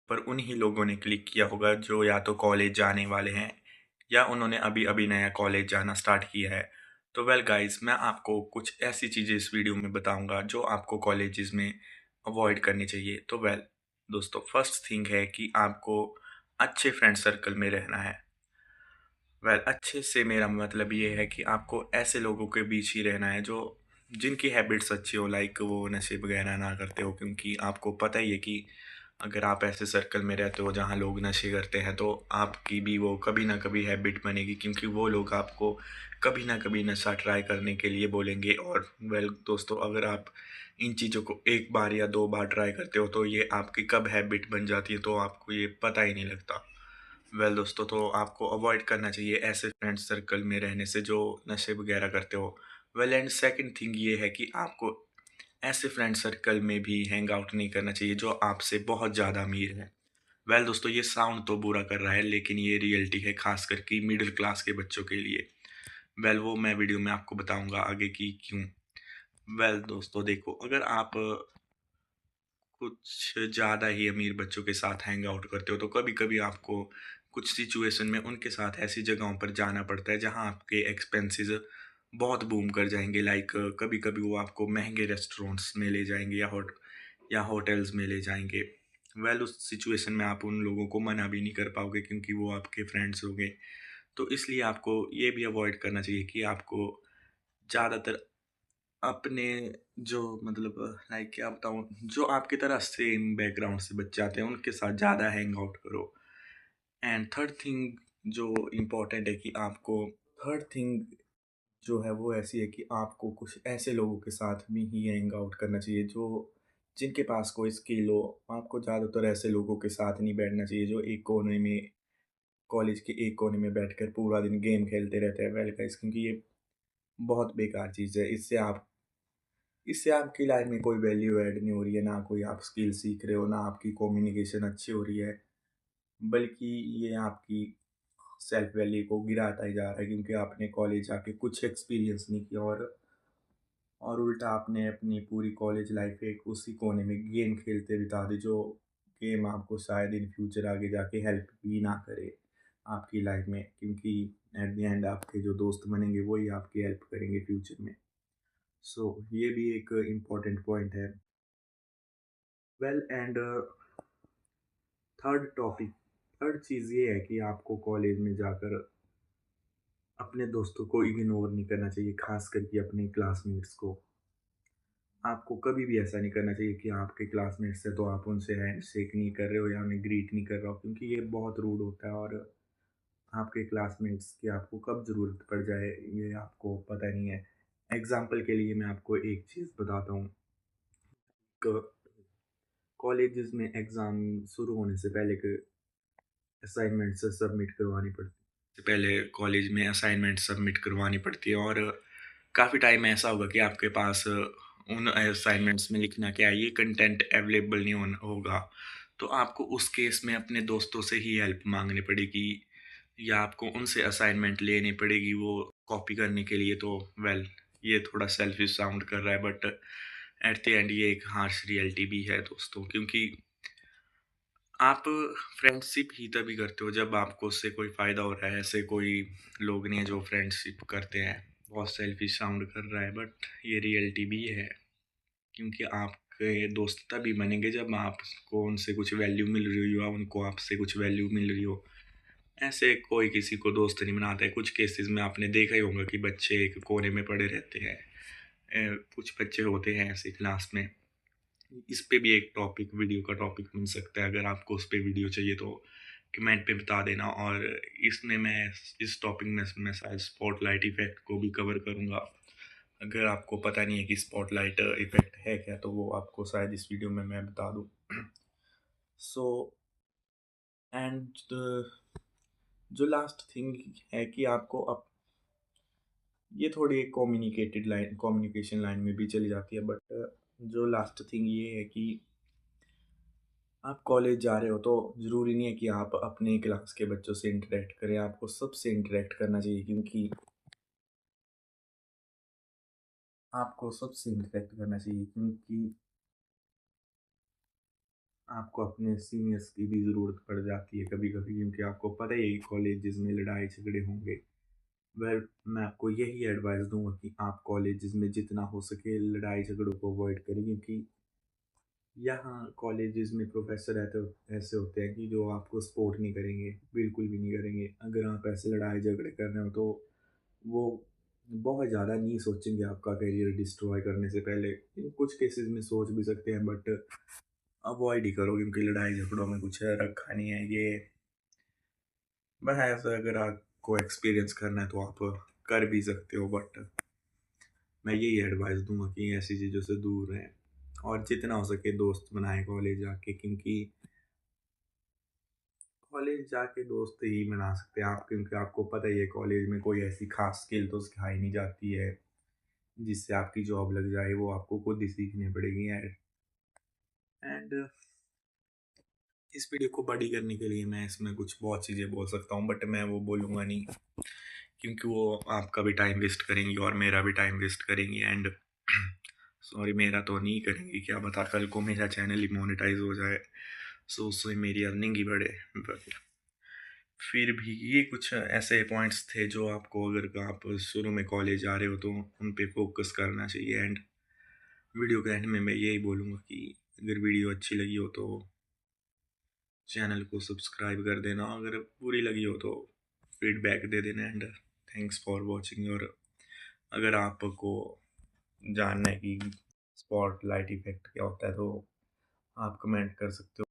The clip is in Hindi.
पर उन्हीं लोगों ने क्लिक किया होगा जो या तो कॉलेज जाने वाले हैं या उन्होंने अभी-अभी नया कॉलेज जाना स्टार्ट किया है। तो वेल गाइस, मैं आपको कुछ ऐसी चीज़ें इस वीडियो में बताऊँगा जो आपको कॉलेजेस में अवॉइड करनी चाहिए। तो वेल दोस्तों, फर्स्ट थिंग है कि आपको अच्छे फ्रेंड सर्कल में रहना है। वेल अच्छे से मेरा मतलब ये है कि आपको ऐसे लोगों के बीच ही रहना है जो जिनकी हैबिट्स अच्छी हो, लाइक वो नशे वगैरह ना करते हो, क्योंकि आपको पता ही है कि अगर आप ऐसे सर्कल में रहते हो जहाँ लोग नशे करते हैं तो आपकी भी वो कभी ना कभी हैबिट बनेगी, क्योंकि वो लोग आपको कभी ना कभी नशा ट्राई करने के लिए बोलेंगे। और वेल दोस्तों, अगर आप इन चीज़ों को एक बार या दो बार ट्राई करते हो तो ये आपकी कब हैबिट बन जाती है तो आपको ये पता ही नहीं लगता। वेल दोस्तों, तो आपको अवॉइड करना चाहिए ऐसे फ्रेंड सर्कल में रहने से जो नशे वगैरह करते हो। वेल एंड सेकंड थिंग ये है कि आपको ऐसे फ्रेंड सर्कल में भी हैंग आउट नहीं करना चाहिए जो आपसे बहुत ज़्यादा अमीर है। वेल दोस्तों, ये साउंड तो बुरा कर रहा है लेकिन ये रियलिटी है, खास करके मिडिल क्लास के बच्चों के लिए। वेल वो मैं वीडियो में आपको बताऊंगा आगे कि क्यों। वेल दोस्तों देखो, अगर आप कुछ ज़्यादा ही अमीर बच्चों के साथ हैंग आउट करते हो तो कभी कभी आपको कुछ सिचुएशन में उनके साथ ऐसी जगहों पर जाना पड़ता है जहां आपके एक्सपेंसेस बहुत बूम कर जाएंगे। लाइक कभी कभी वो आपको महंगे रेस्टोरेंट्स में ले जाएंगे या होटल्स में ले जाएंगे। वेल उस सिचुएशन में आप उन लोगों को मना भी नहीं कर पाओगे क्योंकि वो आपके फ्रेंड्स होंगे। तो इसलिए आपको ये भी अवॉइड करना चाहिए कि आपको ज़्यादातर अपने जो मतलब लाइक क्या बताऊँ, जो आपकी तरह सेम बैकग्राउंड से बच्चे आते हैं उनके साथ ज़्यादा हैंग आउट करो। एंड थर्ड थिंग जो इम्पोर्टेंट है कि आपको थर्ड थिंग जो है वो ऐसी है कि आपको कुछ ऐसे लोगों के साथ भी ही हैंग आउट करना चाहिए जो जिनके पास कोई स्किल हो। आपको ज़्यादातर ऐसे लोगों के साथ नहीं बैठना चाहिए जो एक कोने में कॉलेज के एक कोने में बैठकर पूरा दिन गेम खेलते रहते हैं। वेल गाइस, क्योंकि ये बहुत बेकार चीज़ है। इससे आपकी लाइफ में कोई वैल्यू ऐड नहीं हो रही है, ना कोई आप स्किल सीख रहे हो, ना आपकी कम्युनिकेशन अच्छी हो रही है, बल्कि ये आपकी सेल्फ वैल्यू को गिराता ही जा रहा है क्योंकि आपने कॉलेज जाके कुछ एक्सपीरियंस नहीं किया और उल्टा आपने अपनी पूरी कॉलेज लाइफ एक उसी कोने में गेम खेलते बिता दी, जो गेम आपको शायद इन फ्यूचर आगे जाके हेल्प भी ना करे आपकी लाइफ में, क्योंकि एट द एंड आपके जो दोस्त बनेंगे वही आपकी हेल्प करेंगे फ्यूचर में। सो ये भी एक इम्पॉर्टेंट पॉइंट है। वेल एंड थर्ड चीज़ ये है कि आपको कॉलेज में जाकर अपने दोस्तों को इग्नोर नहीं करना चाहिए, खास करके अपने क्लासमेट्स को। आपको कभी भी ऐसा नहीं करना चाहिए कि आपके क्लासमेट्स हैं तो आप उनसे हैंडशेक नहीं कर रहे हो या उन्हें ग्रीट नहीं कर रहे हो, क्योंकि ये बहुत रूड होता है। और आपके क्लासमेट्स की आपको कब ज़रूरत पड़ जाए ये आपको पता नहीं है। एग्ज़ाम्पल के लिए मैं आपको एक चीज़ बताता हूँ। कॉलेजेस में एग्ज़ाम शुरू होने से पहले असाइनमेंट सबमिट करवानी पड़ती है। पहले कॉलेज में असाइनमेंट सबमिट करवानी पड़ती है और काफ़ी टाइम ऐसा होगा कि आपके पास उन असाइनमेंट्स में लिखना क्या है, ये कंटेंट अवेलेबल नहीं होगा। तो आपको उस केस में अपने दोस्तों से ही हेल्प मांगनी पड़ेगी या आपको उनसे असाइनमेंट लेनी पड़ेगी वो कॉपी करने के लिए। तो वेल ये थोड़ा सेल्फिश साउंड कर रहा है, बट एट द एंड ये एक हार्श रियलिटी भी है दोस्तों, क्योंकि आप फ्रेंडशिप ही तभी करते हो जब आपको उससे कोई फ़ायदा हो रहा है। ऐसे कोई लोग नहीं है जो फ्रेंडशिप करते हैं। बहुत सेल्फिश साउंड कर रहा है बट ये रियलिटी भी है, क्योंकि आपके दोस्त तभी बनेंगे जब आपको उनसे कुछ वैल्यू मिल रही हो या उनको आपसे कुछ वैल्यू मिल रही हो। ऐसे कोई किसी को दोस्त नहीं बनाता है। कुछ केसेस में आपने देखा ही होगा कि बच्चे एक कोने में पड़े रहते हैं। कुछ बच्चे होते हैं ऐसे क्लास में। इस पे भी एक टॉपिक वीडियो का टॉपिक बन सकता है। अगर आपको उस पे वीडियो चाहिए तो कमेंट पे बता देना। और इसमें मैं इस टॉपिक में मैं शायद स्पॉटलाइट इफ़ेक्ट को भी कवर करूँगा। अगर आपको पता नहीं है कि स्पॉटलाइट इफ़ेक्ट है क्या तो वो आपको शायद इस वीडियो में मैं बता दूँ। सो एंड जो लास्ट थिंग है कि आपको अब ये थोड़ी एक कम्युनिकेशन लाइन में भी चली जाती है, बट जो लास्ट थिंग ये है कि आप कॉलेज जा रहे हो तो ज़रूरी नहीं है कि आप अपने क्लास के बच्चों से इंटरेक्ट करें। आपको सबसे इंटरेक्ट करना चाहिए, क्योंकि आपको सबसे इंटरेक्ट करना चाहिए क्योंकि आपको अपने सीनियर्स की भी ज़रूरत पड़ जाती है कभी-कभी, क्योंकि आपको पता ही है कॉलेजेस में लड़ाई झगड़े होंगे। वेल, मैं आपको यही एडवाइस दूँगा कि आप कॉलेजेस में जितना हो सके लड़ाई झगड़ों को अवॉइड करें, क्योंकि यहाँ कॉलेजेस में प्रोफ़ेसर ऐसे होते हैं कि जो आपको सपोर्ट नहीं करेंगे, बिल्कुल भी नहीं करेंगे। अगर आप ऐसे लड़ाई झगड़े कर रहे हो तो वो बहुत ज़्यादा नहीं सोचेंगे आपका करियर डिस्ट्रॉय करने से पहले। इन कुछ केसेस में सोच भी सकते हैं, बट अवॉइड ही करो, क्योंकि लड़ाई झगड़ों में कुछ रखा नहीं है। ये बस ऐसा अगर आपको एक्सपीरियंस करना है तो आप कर भी सकते हो, बट मैं यही एडवाइस दूँगा कि ऐसी चीज़ों से दूर रहें और जितना हो सके दोस्त बनाएँ कॉलेज जाके, क्योंकि कॉलेज जाके दोस्त ही बना सकते हैं आप, क्योंकि आपको पता ही है कॉलेज में कोई ऐसी ख़ास स्किल तो सिखाई नहीं जाती है, जिससे आपकी जॉब लग जाए, वो आपको खुद ही सीखनी पड़ेगी। एंड इस वीडियो को बड़ी करने के लिए मैं इसमें कुछ बहुत चीज़ें बोल सकता हूँ, बट मैं वो बोलूँगा नहीं, क्योंकि वो आपका भी टाइम वेस्ट करेंगी और मेरा भी टाइम वेस्ट करेंगी। एंड सॉरी, मेरा तो नहीं करेंगी, क्या पता कल को मेरा चैनल ही मोनेटाइज हो जाए, सो उससे मेरी अर्निंग ही बढ़े। बट फिर भी ये कुछ ऐसे पॉइंट्स थे जो आपको, अगर आप शुरू में कॉलेज आ रहे हो तो उन पे फोकस करना चाहिए। एंड वीडियो के एंड में मैं यही बोलूँगा कि अगर वीडियो अच्छी लगी हो तो चैनल को सब्सक्राइब कर देना, अगर बुरी लगी हो तो फीडबैक दे देना। And thanks for watching. और अगर आपको जानना है कि स्पॉटलाइट इफेक्ट क्या होता है तो आप कमेंट कर सकते हो।